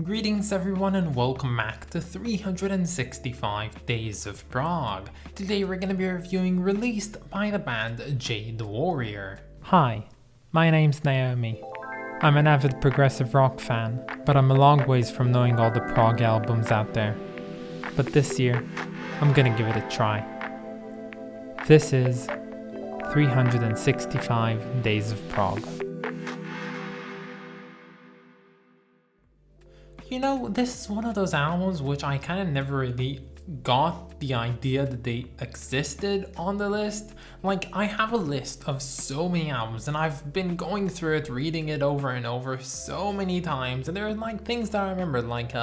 Greetings everyone and welcome back to 365 Days of Prog. Today we're gonna be reviewing Released by the band Jade Warrior. Hi, my name's Naomi. I'm an avid progressive rock fan, but I'm a long ways from knowing all the prog albums out there. But this year, I'm gonna give it a try. This is 365 Days of Prog. You know, this is one of those albums which I kind of never really got the idea that they existed on the list. Like, I have a list of so many albums and I've been going through it, reading it over and over so many times, and there are like things that I remember, like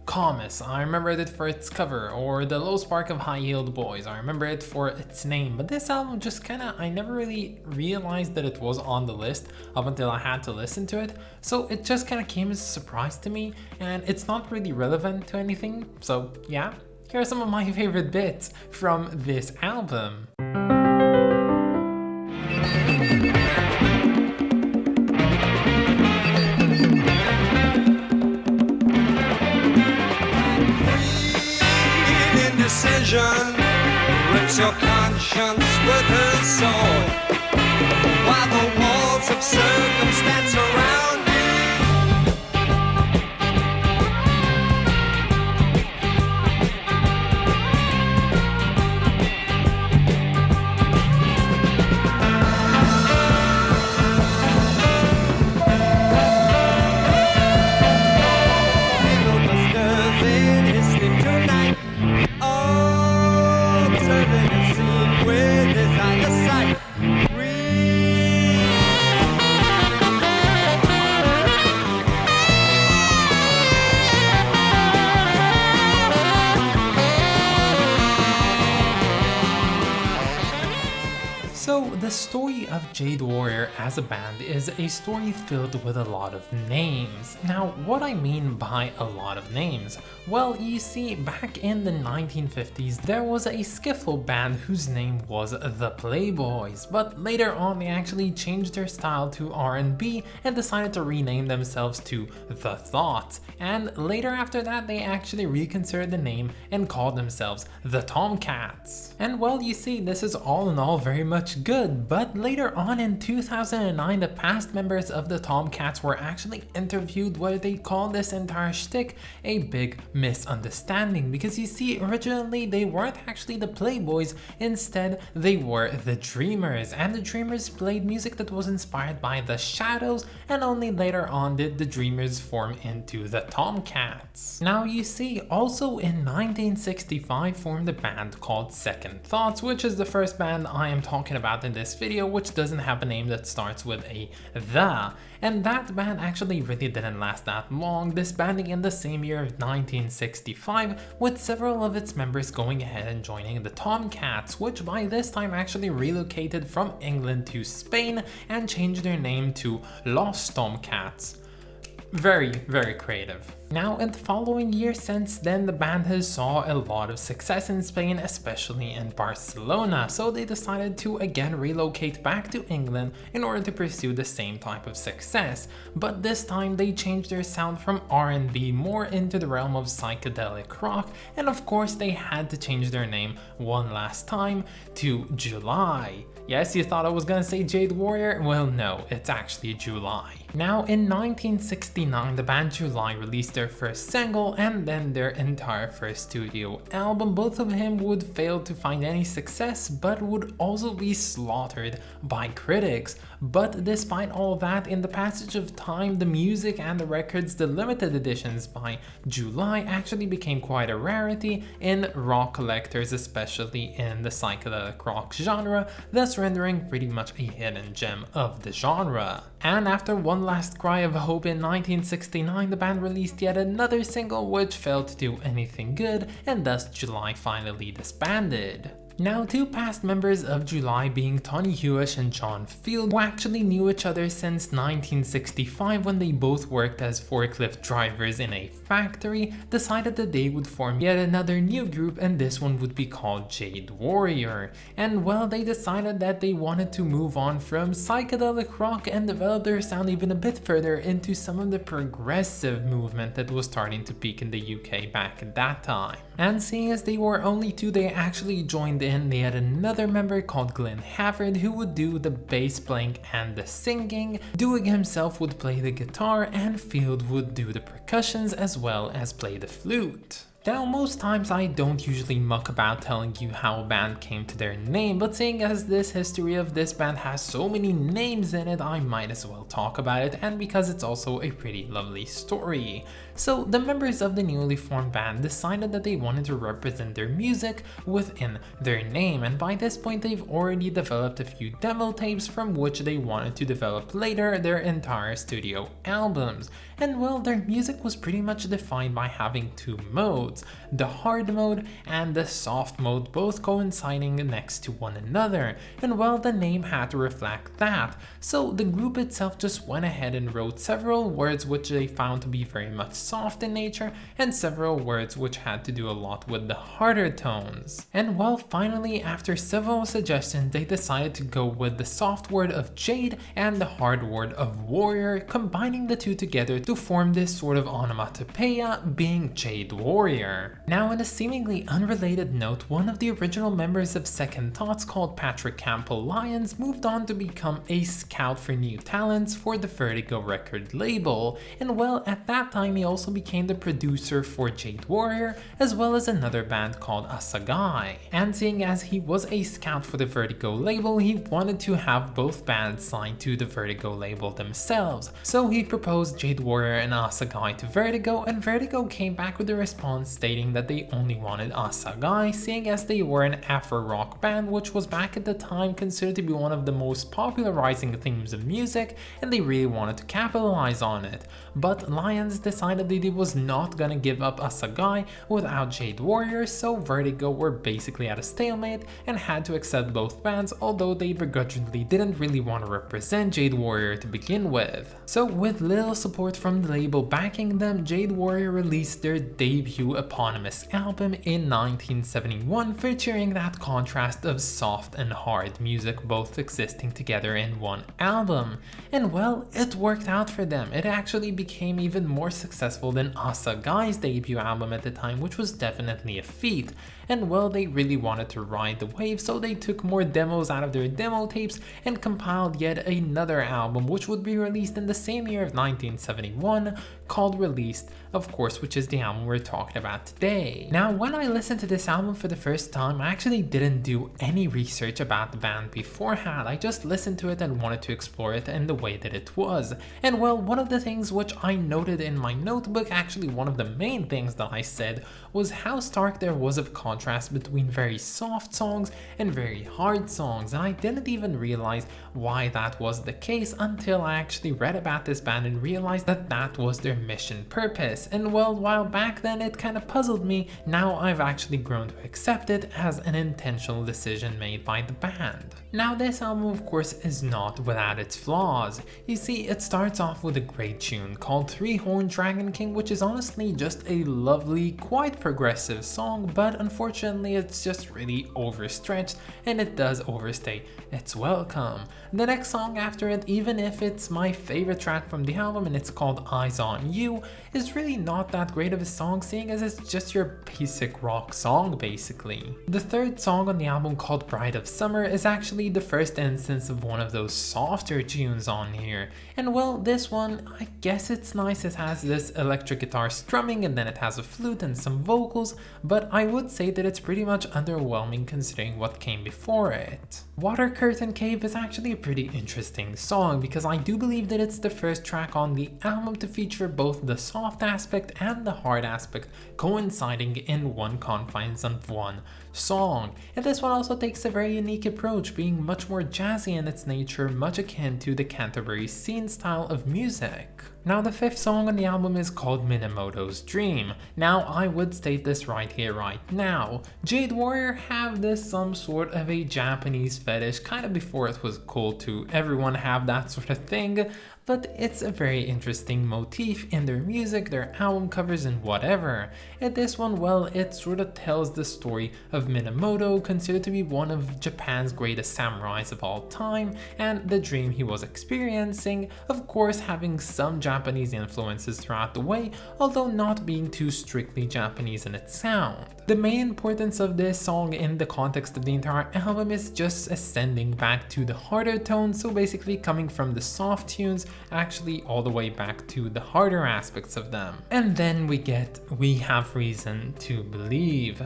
Comus, I remember it for its cover, or The Low Spark of High-Heeled Boys, I remember it for its name, but this album just kinda, I never really realized that it was on the list up until I had to listen to it, so it just kinda came as a surprise to me, and it's not really relevant to anything, so yeah, here are some of my favorite bits from this album. Rips your conscience with her sword, while the walls of circumstance around So the story of Jade Warrior as a band is a story filled with a lot of names. Now, what I mean by a lot of names? Well, you see, back in the 1950s, there was a skiffle band whose name was The Playboys, but later on they actually changed their style to R&B and decided to rename themselves to The Thoughts, and later after that they actually reconsidered the name and called themselves The Tomcats. And well, you see, this is all in all very much good, but later on in 2009, the past members of the Tomcats were actually interviewed where they called this entire shtick a big misunderstanding, because you see, originally they weren't actually the Playboys, instead they were the Dreamers, and the Dreamers played music that was inspired by the Shadows, and only later on did the Dreamers form into the Tomcats. Now you see, also in 1965 formed a band called Second Thoughts, which is the first band I am talking about in this video, which doesn't have a name that starts with a the, and that band actually really didn't last that long, disbanding in the same year of 1965, with several of its members going ahead and joining the Tomcats, which by this time actually relocated from England to Spain and changed their name to Los Tomcats. Very, very creative. Now, in the following years since then, the band has saw a lot of success in Spain, especially in Barcelona, so they decided to again relocate back to England in order to pursue the same type of success, but this time they changed their sound from R&B more into the realm of psychedelic rock, and of course they had to change their name one last time to July. Yes, you thought I was gonna say Jade Warrior? Well, no, it's actually July. Now, in 1969, the band July released their first single and then their entire first studio album. Both of them would fail to find any success, but would also be slaughtered by critics. But despite all that, in the passage of time, the music and the records, the limited editions by July, actually became quite a rarity in rock collectors, especially in the psychedelic rock genre, thus rendering pretty much a hidden gem of the genre. And after one last cry of hope in 1969, the band released yet another single which failed to do anything good, and thus July finally disbanded. Now, two past members of July being Tony Hewish and John Field, who actually knew each other since 1965 when they both worked as forklift drivers in a factory, decided that they would form yet another new group, and this one would be called Jade Warrior. And well, they decided that they wanted to move on from psychedelic rock and develop their sound even a bit further into some of the progressive movement that was starting to peak in the UK back at that time. And seeing as they were only two, they actually joined in. They had another member called Glenn Hafford who would do the bass playing and the singing. Dewey himself would play the guitar, and Field would do the percussions as well as play the flute. Now, most times I don't usually muck about telling you how a band came to their name, but seeing as this history of this band has so many names in it, I might as well talk about it, and because it's also a pretty lovely story. So the members of the newly formed band decided that they wanted to represent their music within their name, and by this point they've already developed a few demo tapes from which they wanted to develop later their entire studio albums. And well, their music was pretty much defined by having two modes, the hard mode and the soft mode, both coinciding next to one another. And well, the name had to reflect that. So the group itself just went ahead and wrote several words which they found to be very much soft in nature, and several words which had to do a lot with the harder tones. And well, finally, after several suggestions, they decided to go with the soft word of Jade and the hard word of Warrior, combining the two together to form this sort of onomatopoeia, being Jade Warrior. Now, on a seemingly unrelated note, one of the original members of Second Thoughts, called Patrick Campbell Lyons, moved on to become a scout for new talents for the Vertigo record label. And well, at that time he also became the producer for Jade Warrior, as well as another band called Asagai. And seeing as he was a scout for the Vertigo label, he wanted to have both bands signed to the Vertigo label themselves. So he proposed Jade Warrior and Asagai to Vertigo, and Vertigo came back with a response stating that they only wanted Asagai, seeing as they were an Afro-rock band, which was back at the time considered to be one of the most popularizing themes of music, and they really wanted to capitalize on it. But Lyons decided that he was not gonna give up Asagai without Jade Warrior, so Vertigo were basically at a stalemate and had to accept both bands, although they begrudgingly didn't really want to represent Jade Warrior to begin with. So with little support from the label backing them, Jade Warrior released their debut eponymous album in 1971, featuring that contrast of soft and hard music both existing together in one album. And well, it worked out for them. It actually became even more successful than Asagai's debut album at the time, which was definitely a feat. And well, they really wanted to ride the wave, so they took more demos out of their demo tapes and compiled yet another album, which would be released in the same year of 1971, called Released, of course, which is the album we're talking about today. Now, when I listened to this album for the first time, I actually didn't do any research about the band beforehand. I just listened to it and wanted to explore it in the way that it was. And well, one of the things which I noted in my notebook, actually one of the main things that I said, was how stark there was of contrast between very soft songs and very hard songs, and I didn't even realize why that was the case until I actually read about this band and realized that that was their mission purpose. And well, while back then it kind of puzzled me, now I've actually grown to accept it as an intentional decision made by the band. Now, this album of course is not without its flaws. You see, it starts off with a great tune called Three-Horned Dragon King, which is honestly just a lovely, quite progressive song, but unfortunately it's just really overstretched, and it does overstay its welcome. The next song after it, even if it's my favorite track from the album and it's called Eyes on You, is really not that great of a song, seeing as it's just your basic rock song basically. The third song on the album, called Bride of Summer, is actually the first instance of one of those softer tunes on here. And well, this one, I guess it's nice. It has this electric guitar strumming, and then it has a flute and some vocals, but I would say that it's pretty much underwhelming considering what came before it. Water Curtain Cave is actually a pretty interesting song, because I do believe that it's the first track on the album to feature both the soft aspect and the hard aspect coinciding in one confines of one song. And this one also takes a very unique approach, being much more jazzy in its nature, much akin to the Canterbury scene style of music. Now the fifth song on the album is called Minamoto's Dream. Now I would state this right here, right now. Jade Warrior have this some sort of a Japanese fetish, kind of before it was cool to everyone have that sort of thing, but it's a very interesting motif in their music, their album covers and whatever. And this one, well, it sort of tells the story of Minamoto, considered to be one of Japan's greatest samurais of all time, and the dream he was experiencing, of course having some Japanese influences throughout the way, although not being too strictly Japanese in its sound. The main importance of this song in the context of the entire album is just ascending back to the harder tones, so basically coming from the soft tunes actually all the way back to the harder aspects of them. And then we have reason to believe,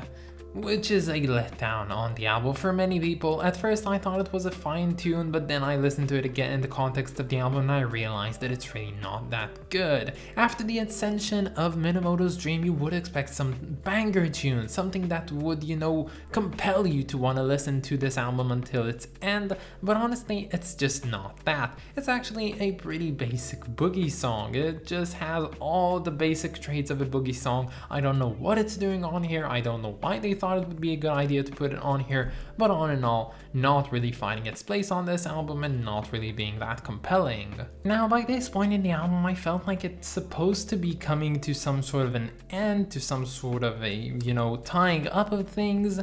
which is a letdown on the album for many people. At first I thought it was a fine tune, but then I listened to it again in the context of the album and I realized that it's really not that good. After the ascension of Minamoto's Dream, you would expect some banger tune, something that would, compel you to want to listen to this album until its end, but honestly it's just not that. It's actually a pretty basic boogie song. It just has all the basic traits of a boogie song. I don't know what it's doing on here, I don't know why they thought it would be a good idea to put it on here, but all in all, not really finding its place on this album and not really being that compelling. Now by this point in the album, I felt like it's supposed to be coming to some sort of an end, to some sort of a, tying up of things,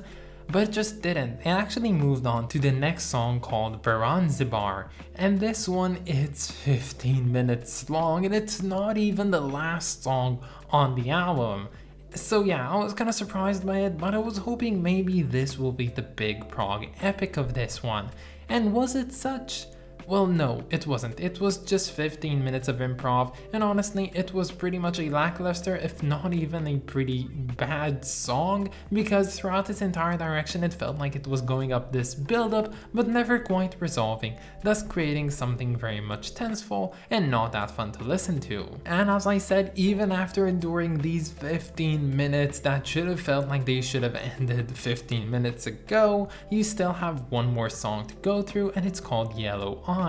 but it just didn't. It actually moved on to the next song called Baranzibar, and this one, it's 15 minutes long and it's not even the last song on the album. So yeah, I was kinda surprised by it, but I was hoping maybe this will be the big prog epic of this one. And was it such? Well, no, it wasn't. It was just 15 minutes of improv, and honestly, it was pretty much a lackluster, if not even a pretty bad song, because throughout its entire direction, it felt like it was going up this build-up, but never quite resolving, thus creating something very much tenseful and not that fun to listen to. And as I said, even after enduring these 15 minutes that should have felt like they should have ended 15 minutes ago, you still have one more song to go through, and it's called Yellow Eyes.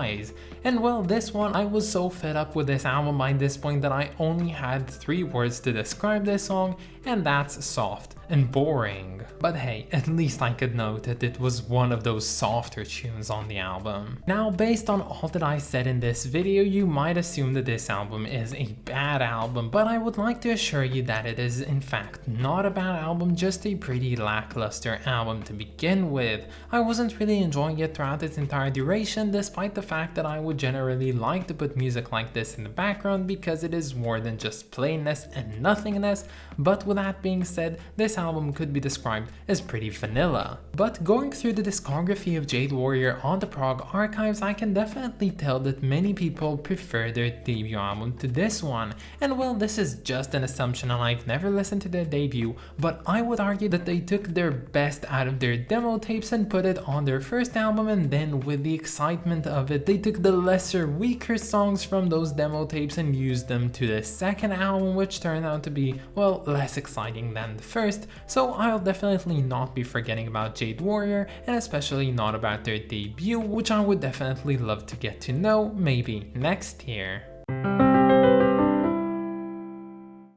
And well, this one, I was so fed up with this album by this point that I only had 3 words to describe this song, and that's soft and boring. But hey, at least I could note that it was one of those softer tunes on the album. Now, based on all that I said in this video, you might assume that this album is a bad album, but I would like to assure you that it is in fact not a bad album, just a pretty lackluster album to begin with. I wasn't really enjoying it throughout its entire duration, despite the fact that I would generally like to put music like this in the background because it is more than just plainness and nothingness, but with that being said, this album could be described as pretty vanilla. But going through the discography of Jade Warrior on the Prog archives, I can definitely tell that many people prefer their debut album to this one. And well, this is just an assumption and I've never listened to their debut, but I would argue that they took their best out of their demo tapes and put it on their first album, and then with the excitement of it, they took the lesser, weaker songs from those demo tapes and used them to the second album, which turned out to be, well, less exciting than the first, so I'll definitely not be forgetting about Jade Warrior, and especially not about their debut, which I would definitely love to get to know, maybe next year.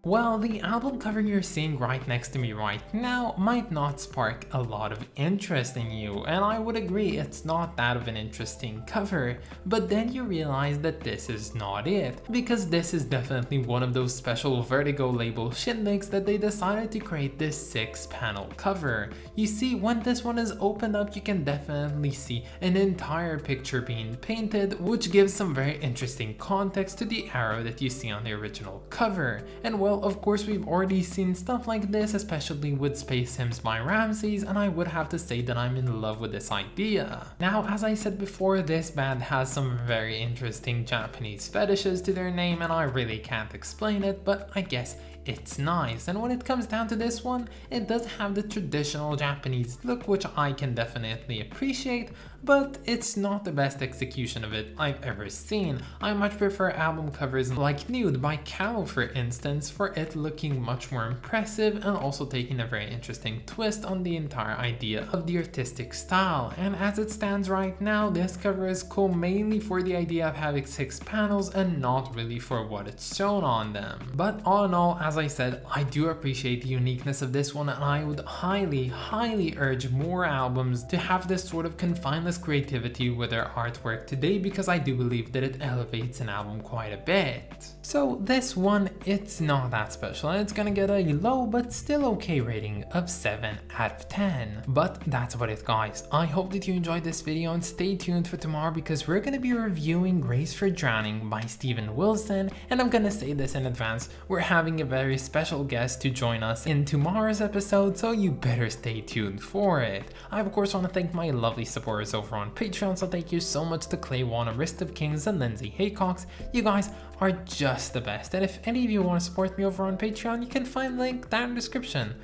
Well, the album cover you're seeing right next to me right now might not spark a lot of interest in you, and I would agree it's not that of an interesting cover, but then you realize that this is not it, because this is definitely one of those special Vertigo label shindigs that they decided to create this 6-panel cover. You see, when this one is opened up, you can definitely see an entire picture being painted, which gives some very interesting context to the arrow that you see on the original cover. And well, of course, we've already seen stuff like this, especially with Space Hymns by Ramses, and I would have to say that I'm in love with this idea. Now, as I said before, this band has some very interesting Japanese fetishes to their name, and I really can't explain it, but I guess it's nice. And when it comes down to this one, it does have the traditional Japanese look, which I can definitely appreciate, but it's not the best execution of it I've ever seen. I much prefer album covers like Nude by Calo, for instance, for it looking much more impressive and also taking a very interesting twist on the entire idea of the artistic style. And as it stands right now, this cover is cool mainly for the idea of having 6 panels and not really for what it's shown on them. But all in all, as I said, I do appreciate the uniqueness of this one, and I would highly urge more albums to have this sort of confineless creativity with their artwork today, because I do believe that it elevates an album quite a bit. So this one, it's not that special, and it's gonna get a low but still okay rating of 7 out of 10. But that's about it, guys. I hope that you enjoyed this video, and stay tuned for tomorrow because we're gonna be reviewing Grace for Drowning by Steven Wilson, and I'm gonna say this in advance, we're having a very special guest to join us in tomorrow's episode, so you better stay tuned for it. I of course want to thank my lovely supporters over on Patreon, so thank you so much to Clay Wan, Arist of Kings, and Lindsay Haycox. You guys are just the best, and if any of you want to support me over on Patreon, you can find the link down in the description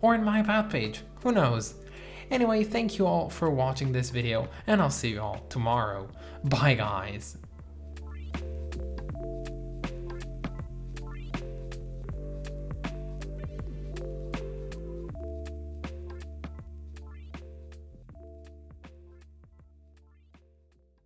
or in my about page, who knows. Anyway, thank you all for watching this video, and I'll see you all tomorrow. Bye guys.